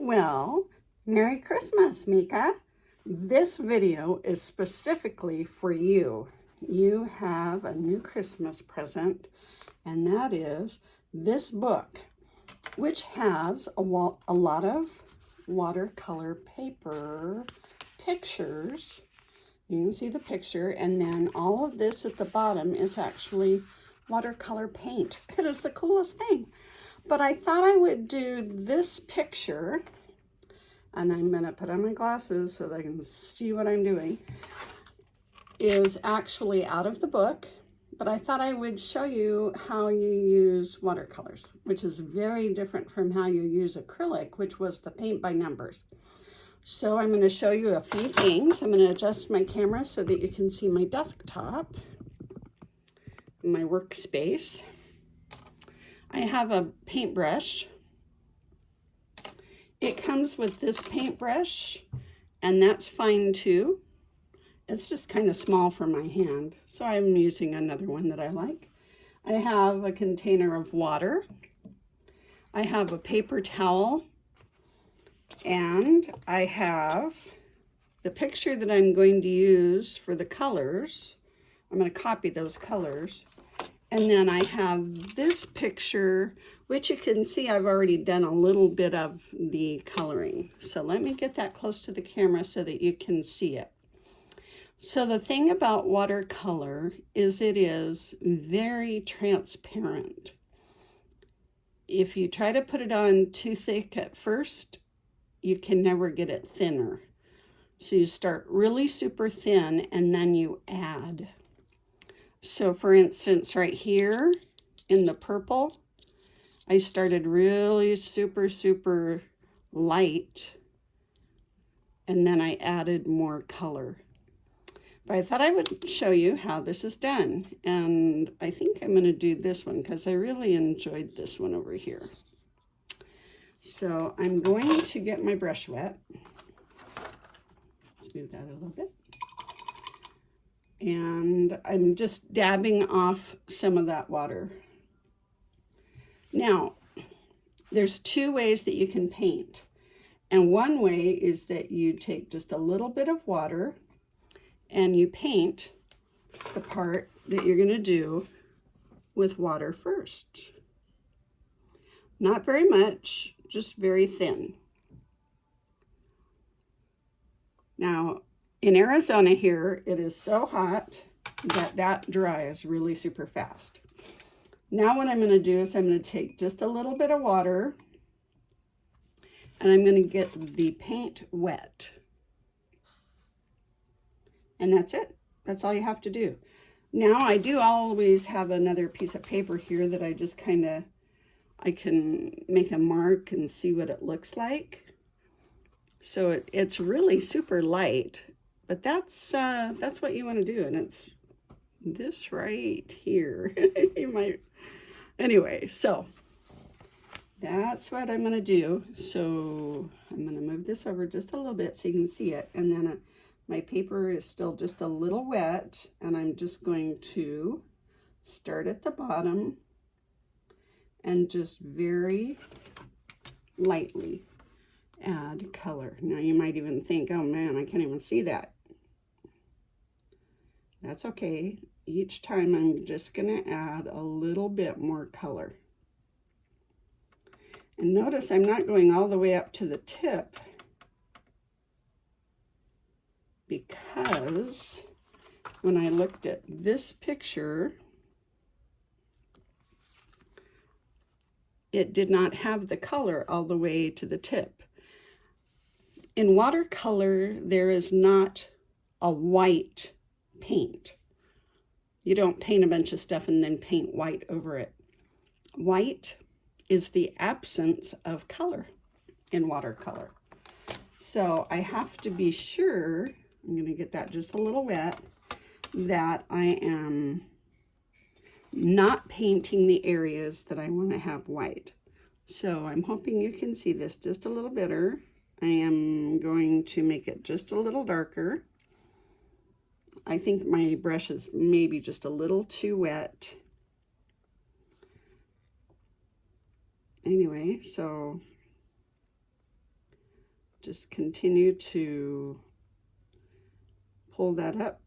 Well, Merry Christmas, Mika. This video is specifically for you. You have a new Christmas present, and that is this book, which has a lot of watercolor paper pictures. You can see the picture, and then all of this at the bottom is actually watercolor paint. It is the coolest thing. But I thought I would do this picture, and I'm going to put on my glasses so that I can see what I'm doing, is actually out of the book, but I thought I would show you how you use watercolors, which is very different from how you use acrylic, which was the paint by numbers. So I'm going to show you a few things. I'm going to adjust my camera so that you can see my desktop, my workspace. I have a paintbrush. It comes with this paintbrush, and that's fine too. It's just kind of small for my hand, so I'm using another one that I like. I have a container of water. I have a paper towel, and I have the picture that I'm going to use for the colors. I'm going to copy those colors. And then I have this picture, which you can see I've already done a little bit of the coloring. So let me get that close to the camera so that you can see it. So the thing about watercolor is it is very transparent. If you try to put it on too thick at first, you can never get it thinner. So you start really super thin and then you add. So for instance, right here in the purple, I started really super light, and then I added more color. But I thought I would show you how this is done. And I think I'm going to do this one because I really enjoyed this one over here. So I'm going to get my brush wet. Smooth that a little bit. And I'm just dabbing off some of that water. Now, there's two ways that you can paint. And one way is that you take just a little bit of water and you paint the part that you're going to do with water first. Not very much, just very thin. Now, in Arizona here, it is so hot that dries really super fast. Now what I'm going to do is I'm going to take just a little bit of water and I'm going to get the paint wet. And that's it. That's all you have to do. Now I do always have another piece of paper here that I just I can make a mark and see what it looks like. So it's really super light. But that's what you want to do, and it's this right here. You might, anyway, so that's what I'm going to do. So I'm going to move this over just a little bit so you can see it, and then my paper is still just a little wet, and I'm just going to start at the bottom and just very lightly add color. Now you might even think, oh man, I can't even see that. That's okay. Each time I'm just going to add a little bit more color. And notice I'm not going all the way up to the tip because when I looked at this picture, it did not have the color all the way to the tip. In watercolor, there is not a white paint. You don't paint a bunch of stuff and then paint white over it. White is the absence of color in watercolor. So I have to be sure, I'm going to get that just a little wet, that I am not painting the areas that I want to have white. So I'm hoping you can see this just a little better. I am going to make it just a little darker. I think my brush is maybe just a little too wet. Anyway, so Just continue to pull that up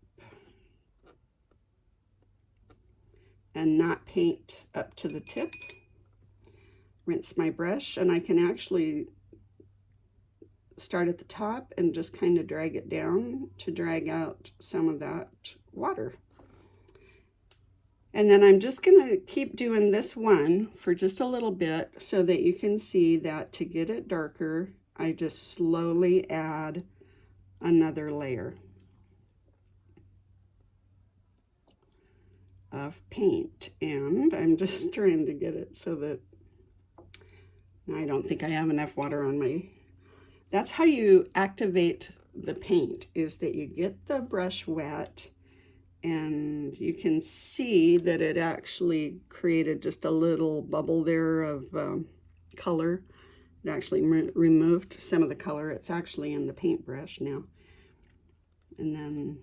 and not paint up to the tip. Rinse my brush, and I can actually start at the top and just kind of drag it down to drag out some of that water. And then I'm just going to keep doing this one for just a little bit so that you can see that to get it darker, I just slowly add another layer of paint. And I'm just trying to get it so that I don't think I have enough water on my... That's how you activate the paint, is that you get the brush wet, and you can see that it actually created just a little bubble there of color. It actually removed some of the color. It's actually in the paintbrush now. And then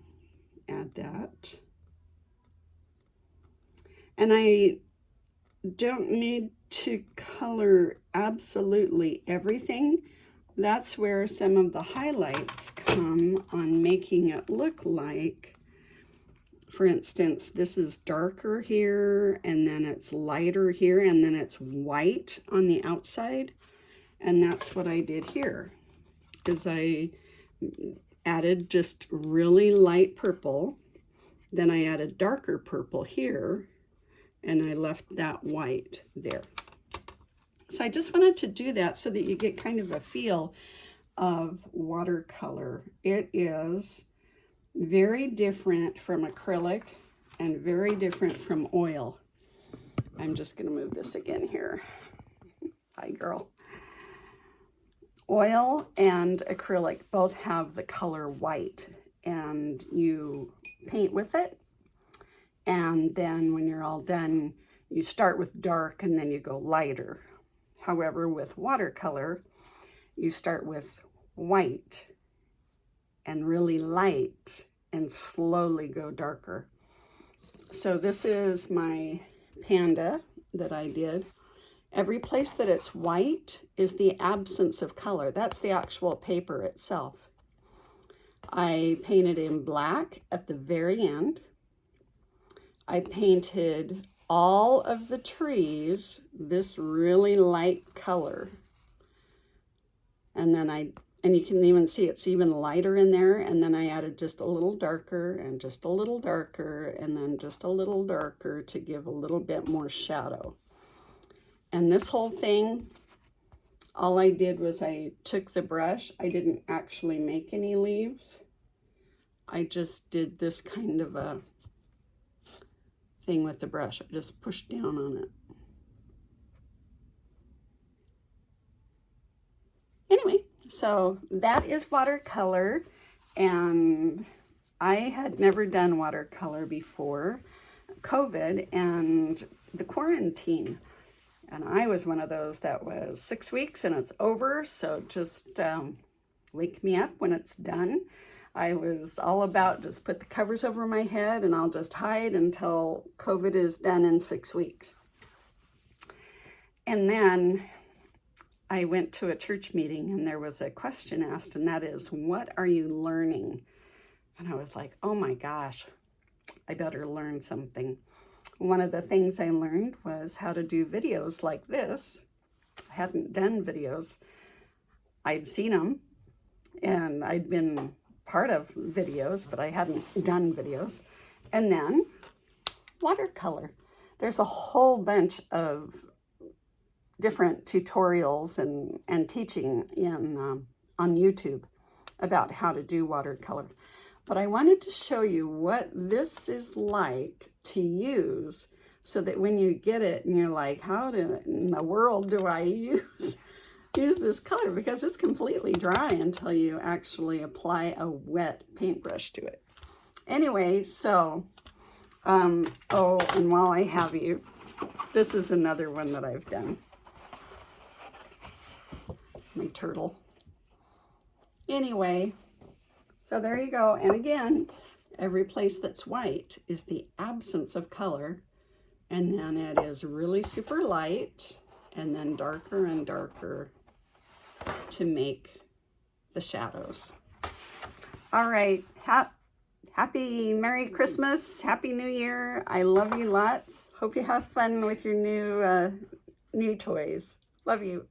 add that. And I don't need to color absolutely everything. That's where some of the highlights come on making it look like, for instance, this is darker here, and then it's lighter here, and then it's white on the outside. And that's what I did here, is I added just really light purple, then I added darker purple here, and I left that white there. So I just wanted to do that so that you get kind of a feel of watercolor. It is very different from acrylic and very different from oil. I'm just going to move this again here. Hi, girl. Oil and acrylic both have the color white, and you paint with it, and then when you're all done, you start with dark and then you go lighter. However, with watercolor, you start with white and really light and slowly go darker. So this is my panda that I did. Every place that it's white is the absence of color. That's the actual paper itself. I painted in black at the very end. I painted all of the trees this really light color. And then and you can even see it's even lighter in there. And then I added just a little darker and just a little darker and then just a little darker to give a little bit more shadow. And this whole thing, all I did was I took the brush. I didn't actually make any leaves. I just did this kind of a thing with the brush. I just pushed down on it. Anyway, so that is watercolor, and I had never done watercolor before COVID and the quarantine. And I was one of those that was 6 weeks and it's over, so just wake me up when it's done. I was all about just put the covers over my head and I'll just hide until COVID is done in 6 weeks. And then I went to a church meeting and there was a question asked, and that is, what are you learning? And I was like, oh my gosh, I better learn something. One of the things I learned was how to do videos like this. I hadn't done videos. I'd seen them and I'd been part of videos, but I hadn't done videos. And then watercolor. There's a whole bunch of different tutorials and teaching on YouTube about how to do watercolor. But I wanted to show you what this is like to use so that when you get it and you're like, how in the world do I use this color? Because it's completely dry until you actually apply a wet paintbrush to it. Anyway, so, oh, and while I have you, this is another one that I've done. My turtle. Anyway, so there you go. And again, every place that's white is the absence of color. And then it is really super light and then darker and darker to make the shadows. All right. Happy Merry Christmas. Happy New Year. I love you lots. Hope you have fun with your new toys. Love you.